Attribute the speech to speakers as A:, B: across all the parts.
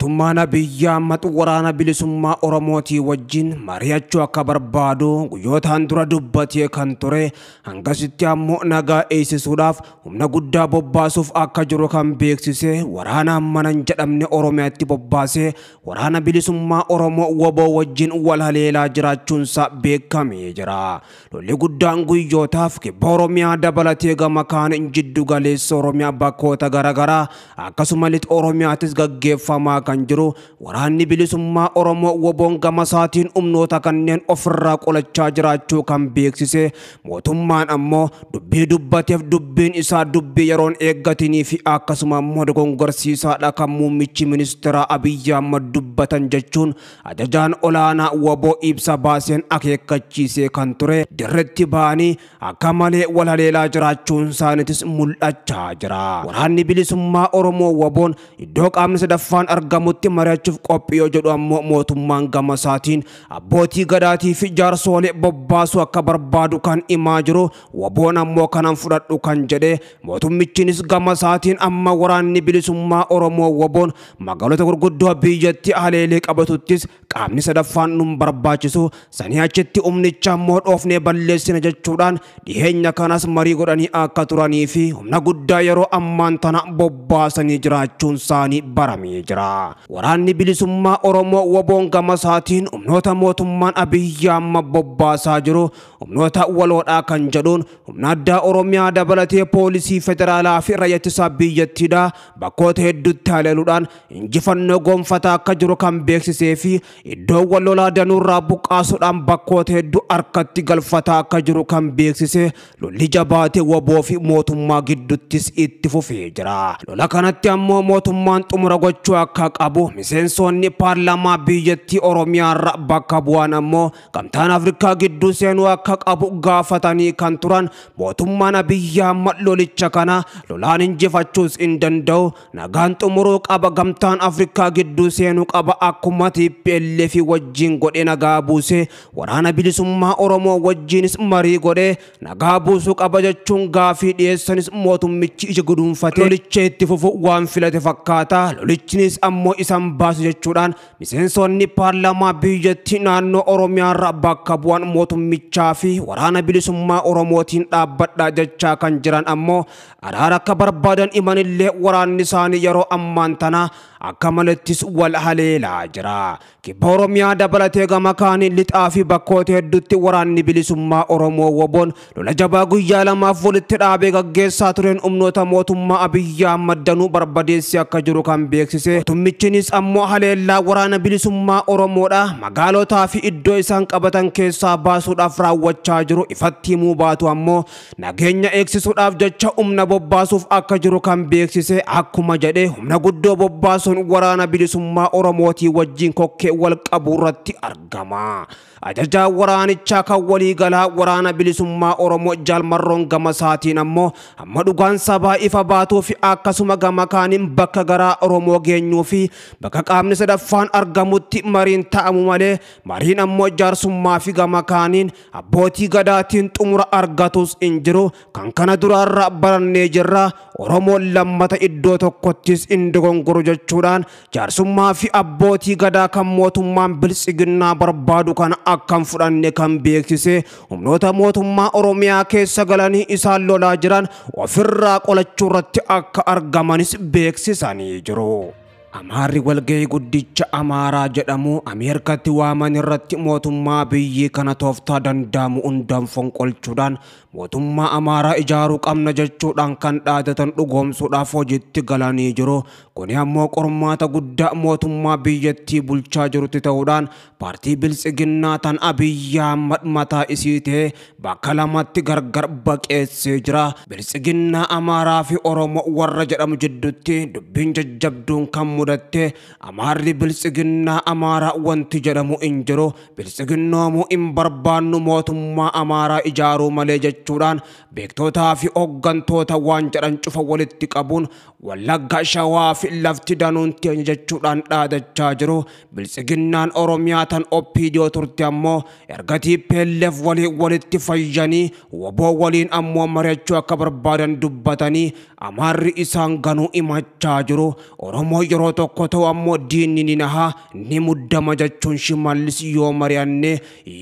A: mootummaan biyya ammatu waraana bilisummaa Oromootii wajjin mari'achuu akka barbaadu guyyootaan dura dubbatee kan ture hangasitti ammoo nagaa eegsisuudhaaf humna guddaa bobbaasuuf akka jiru kan beeksise waraana ammanan jedhamne Oromiyaatti bobbaasee waraana bilisummaa Oromoo waboo wajjin wal haleelaa jiraachuunsa beekamee jira. Lolli guddaan guyyootaaf kibba Oromiyaa dabalatee gama kaan jiddu galeessa Oromiyaa bakkoota garaagaraa akkasuma lixa Oromiyaatis gaggeeffamaa kan jiru waraanni bilisummaa Oromoo waboon gama isaatiin humnoota kanneen ofirraa qolachaa jiraachuu kan beeksise mootummaan ammoo dubbii dubbateef dubbiin isaa dubbii yeroon eeggatinii fi akkasuma ammoo dogongorsiisaadha kan muummichi ministeera Abiyyi Ahmad dubbatan jechuun ajajaan olaanaa waboo ibsa baaseen akeekkachiisee kan ture dirretti ba'anii akka malee wal haleelaa jiraachuun isaaniitis mul'achaa jira. Waraanni bilisummaa Oromoo waboon iddoo qaamni sadaffaan argamutti mari'achuuf qophii yoo jedhu ammoo mootummaan gama isaatiin abbootii gadaatii fi jaarsoolee bobbaasuu akka barbaadu kan himaa jiru waboon ammoo kanan fudhadhu kan jedhe mootummichinis gama isaatiin amma waraanni bilisummaa Oromoo waboon magaalota gurguddoo biyyatti haleelee qabatuttis qaamni sadaffaan nun barbaachisu sanii achitti humnicha ammoo dhoofnee balleessina jechuudhaan dhiheenya kanas marii godhanii akka turanii fi humna guddaa yeroo ammaan tana bobbaasanii jiraachuun isaanii baramee jira. Waraanni bilisummaa Oromoo waboon gama isaatiin humnoota mootummaan Abiyyi Ahmad bobbaasaa jiru humnoota waloodhaa kan jedhuun humna addaa Oromiyaa dabalatee poolisii federaalaa fi raayyaa ittisa biyyattiidha bakkoota hedduutti haleeluudhaan injifannoo gonfataa akka jiru kan beeksisee fi iddoo walolaa danuurraa buqqaasuudhaan bakkoota hedduu harkatti galfataa akka jiru kan beeksise lolli jabaatee waboo fi mootummaa gidduuttis itti fufee jira. Lola kanatti ammoo mootummaan xumura gochuu akka qabu miseensonni paarlaamaa biyyattii Oromiyaarra bakka bu'an ammoo gamtaan Afrikaa gidduu seenuu akka qabu gaafatanii kan turan mootummaan Abiyyi Ahmad lolicha kana lolaan injifachuus hin danda'u nagaan xumuruu qaba gamtaan Afrikaa gidduu seenuu qaba akkuma TPLF wajjin godhe nagaa buuse waraana bilisummaa Oromoo wajjinis marii godhe nagaa buusuu qaba jechuun gaafii dhiyeessanis mootummichi ija guduunfatee lolicha itti fufu waan filate fakkaata. Lolichinis ammoo isan baasu jechuudhaan miseensonni paarlaamaa biyyattii naannoo Oromiyaarra bakka bu'an mootummichaa fi waraana bilisummaa Oromootiin dhaabbadhaa jechaa kan jiran ammoo araara akka barbaadan imanillee waraanni isaanii yeroo ammaan tana akka malattis wal haleelaa jira. Kibba Oromiyaa dabalatee gama kaaniin lixaa fi bakkoota hedduutti waraanni bilisummaa Oromoo waboon lola jabaa guyyaa lamaaf walitti dhaabee gaggeessaa tureen humnoota mootummaa Abiyyi Ahmad danuu barbadeessee akka jiru kan beeksise mootummichinis ammoo haleellaa waraana bilisummaa Oromoodha magaalotaa fi iddoo isaan qabatan keessaa baasuudhaaf raawwachaa jiru ifatti himuu baatu ammoo nageenya eegsisuudhaaf jecha humna bobbaasuuf akka jiru kan beeksise akkuma jedhe humna guddoo bobbaasuun waraana bilisummaa Oromootii wajjin kokkee wal qabu irratti argama. Ajajaa waraanichaa kan walii galaa waraana bilisummaa Oromoo Jaalmarroon gama isaatiin ammoo amma dhugaan sabaa ifa baatuu fi akkasuma gama kaaniin bakka garaa Oromoo geenyuu fi bakka qaamni sadaffaan argamutti mariin ta'amu malee mariin ammoo jaarsummaa fi gama kaaniin abbootii gadaatiin xumura argatus hin jiru kan kana duraarra barannee jirra. Oromoon lammata iddoo tokkottis hin dogongoru jechuudhaan jaarsummaa fi abbootii gadaa kan mootummaan bilisiginnaa barbaadu kana akkam fudhanne kan beeksise humnoota mootummaa Oromiyaa keessa galanii isaan lolaa jiran ofirraa qolachuu irratti akka argamanis beeksisanii jiru. Amaarri walgahii guddicha Amaaraa jedhamu Ameerikaatti waaman irratti mootummaa biyyi kana tooftaa danda'amu hundaan fonqolchuudhaan mootummaa Amaaraa ijaaruu qabna jechuudhaan kan dhaadatan dhugoomsuudhaaf hojiitti galanii jiru. Kuni ammoo qormaata guddaa mootummaa biyyattii bulchaa jirutti ta'uudhaan paartii bilisiginnaa tan Abiyyi Ahmad mataa isii ta'e bakka lamatti gargar baqeessee jira. Bilisiginnaa Amaaraa fi Oromoo warra jedhamu jidduutti dubbiin jajjabduun kan mudatte Amaarri bilisiginnaa Amaaraa wanti jedhamu hin jiru. Bilisiginnoomu hin barbaannu mootummaa Amaaraa ijaaruu malee jechuudhaan beektotaa fi hooggantoota waan jedhan cufa walitti qabuun Wallagga Shawaa fi lafti danuun teenya jechuudhaan dhaadachaa jiru. Bilisiginnaan Oromiyaa tan OPDO turte ammoo erga TPLF walitti fayyanii waboo waliin ammoo mari'achuu akka barbaadan dubbatanii Amaarri isaan ganuu himachaa jiru. Oromoo yeroo tokko ta'u ammoo diinni ni naha ni muddama jechuun Shimallis yoo mari'anne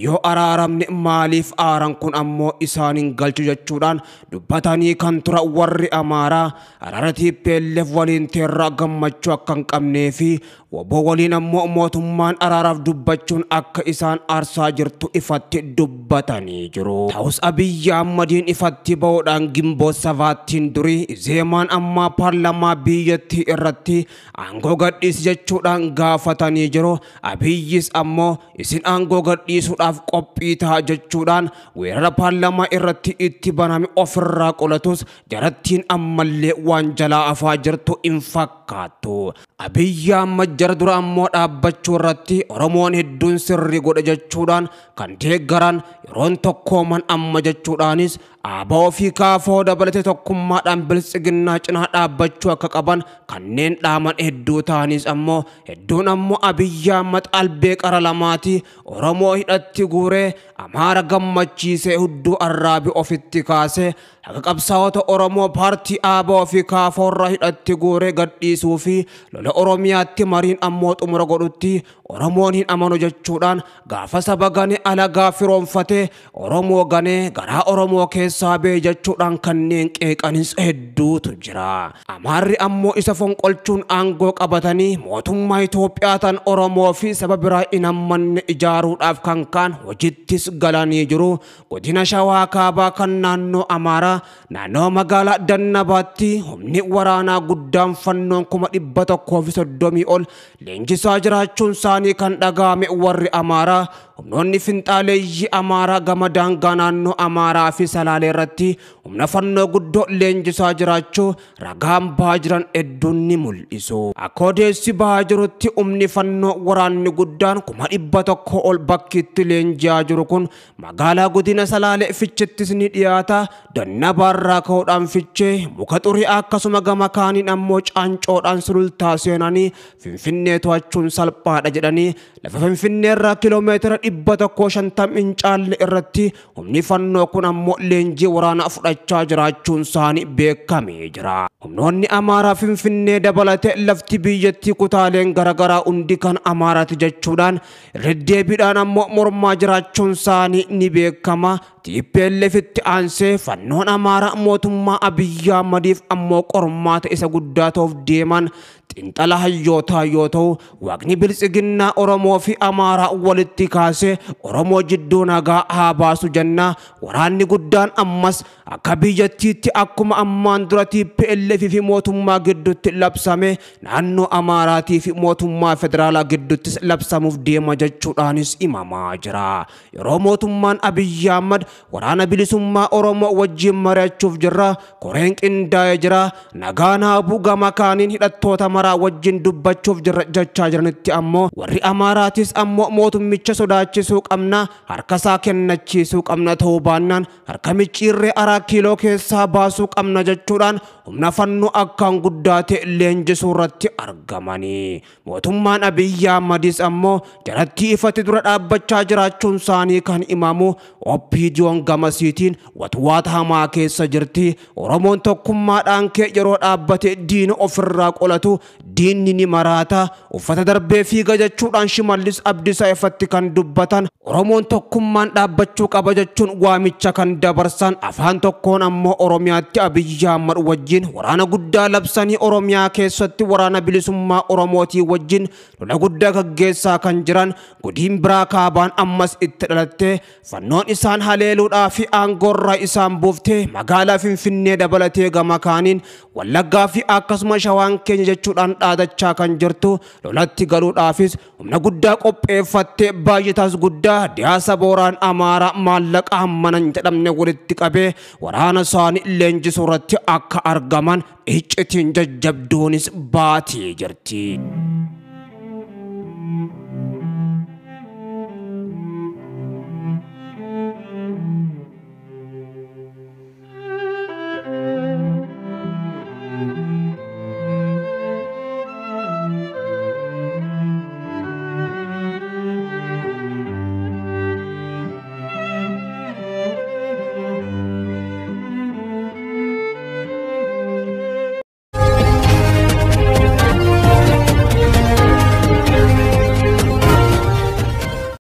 A: yoo araaramne maaliif aaran kun ammoo isaanin galchu jechuudhaan dubbatanii kan tura warri Amaaraa araara TPLF waliin teerraa gammachuu akka hin qabnee fi waboo waliin ammoo mootummaan araaraaf dubbachuun akka isaan aarsaa jirtu ifatti dubbatanii jiru. Ta'us Abiyyi Ahmadiin ifatti ba'uudhaan gimboo sabaattiin durii Izeemaan ammaa paarlamaa biyyattii irratti aangoo gadhiisi jechuudhaan gaafatanii jiru. Abiyyis ammoo isin aangoo gadhiisuudhaaf qophii ta'a jechuudhaan weerara paarlamaa irratti itti baname ofirraa qolatus jarattiin ammallee waan jalaa afaa jirtu hin fakkaattu. Abiyyi Ahmad jara dura ammoo dhaabbachuu irratti Oromoon hedduun sirrii godha jechuudhaan kan deeggaran yeroon tokkooman amma jechuudhaanis ABO fi KFO dabalatee tokkummaadhaan biltsiginnaa cinaa dhaabbachuu akka qaban kanneen dhaaman hedduu ta'anis ammoo hedduun ammoo Abiyyi Ahmad albee qara lamaati Oromoo hidhatti guuree Amaara gammachiisee hudduu arraabi ofitti kaasee akka qabsaa'ota Oromoo paartii ABO fi KFO irraa hidhatti guuree gadhiisuu fi lola Oromiyaatti mariin ammoo xumura godhutti Oromoon hin amanu jechuudhaan gaafa saba gane alagaa firoonfatee Oromoo ganee garaa Oromoo keessaa bee jechuudhaan kanneen qeeqanis hedduutu jira. Amaarri ammoo isa fonqolchuun aangoo qabatanii mootummaa Itoophiyaa tan Oromoo fi saba biraa hin ammanne ijaaruudhaaf kan kaan hojittis galanii jiru. Godina Shawaa Kaabaa kan naannoo Amaaraa naannoo magaalaa Dannabaatti humni waraanaa guddaan fannoon 130 ol leenjisaa jiraachuun isaanii kan dhagahame warri Amaaraa humnoonni finxaaleeyyii Amaaraa gama daangaa naannoo Amaaraa fi Salaalee irratti humna fannoo guddoo leenjisaa jiraachuu ragaan bahaa jiran hedduun ni mul'isu. Akka odeessi bahaa jirutti humni fannoo waraanni guddaan 100 ol bakkiitti leenji'aa jiru kun magaalaa godina Salaalee Ficheettis ni dhiyaata. Dannabaarraa ka'uudhaan Fichee muka xurii akkasuma gama kaaniin ammoo caancoodhaan sulultaa seenanii Finfinnee to'achuun salphaadha jedhanii lafa Finfinneerraa kiiloomeetira 150 hin caalle irratti humni fannoo kun ammoo leenjii waraanaa fudhachaa jiraachuun isaanii beekamee jira. Humnoonni Amaaraa Finfinnee dabalatee lafti biyyattii kutaaleen garaagaraa hundi kan Amaaraati jechuudhaan deddeebiidhaan ammoo mormaa jiraachuun isaanii ni beekama. TPLF itti aansee fannoon Amaaraa mootummaa Abiyyi Ahmadiif ammoo qormaata isa guddaa ta'uuf deeman xinxala hayyootaa yoo ta'u waaqni biltsiginnaa Oromoo fi Amaaraa walitti kaasee Oromoo jidduu nagaa haa baasu jenna. Waraanni guddaan ammas akka biyyattiitti akkuma ammaan dura TPLF fi mootummaa gidduutti labsame naannoo Amaaraatii fi mootummaa federaalaa gidduutti labsamuuf deema jechuudhaanis himamaa jira. Yeroo mootummaan Abiyyi Ahmad waraana bilisummaa Oromoo wajjin mari'achuuf jirra koreen qindaa'ee jira nagaan haa bu'u gama kaaniin hidhattoota maraa wajjin dubbachuuf jirra jechaa jiranitti ammoo warri Amaaraatis ammoo mootummicha sodaachisuu qabna harkasaa kennachiisuu qabna ta'uu baannaan harka micciirree araa kiiloo keessaa baasuu qabna jechuudhaan humna fannoo akkaan guddaa ta'e leenjisuu irratti argamanii. Mootummaan Abiyyi Ahmadis ammoo jaratti ifatti dura dhaabbachaa jiraachuun isaanii kan himamu Oppiidiyoon gamasiitiin watwaata hamaa keessa jirti. Oromoon tokkummaadhaan kee yeroo dhaabbate diina ofirraa qolatu diinni ni maraata. Uffata darbee fiiga jechuudhaan Shimallis Abdiisaa ifatti kan dubbatan Oromoon tokkummaan dhaabbachuu qaba jechuun waamicha kan dabarsan afaan tokkoon ammoo Oromiyaatti Abiyyi Ahmad wajjin waraana guddaa labsanii Oromiyaa keessatti waraana bilisummaa Oromootii wajjin lola guddaa gaggeessaa kan jiran godina biraa kaabaan ammas itti dhalattee fannoon isaan haleeluudhaa fi aangoorraa isaan buuftee magaalaa Finfinnee dabalatee gama kaaniin Wallaggaa fi akkasuma Shawaan keenya jechuudhaan dhaadachaa kan jirtu lolatti galuudhaafis humna guddaa qopheeffattee baay'ataas guddaa diyaasa booraan Amaaraa maallaqa hammanan jedhamne walitti qabee waraana isaanii leenjisuu irratti akka argaman iccitiin jajjabduunis baatee jirti.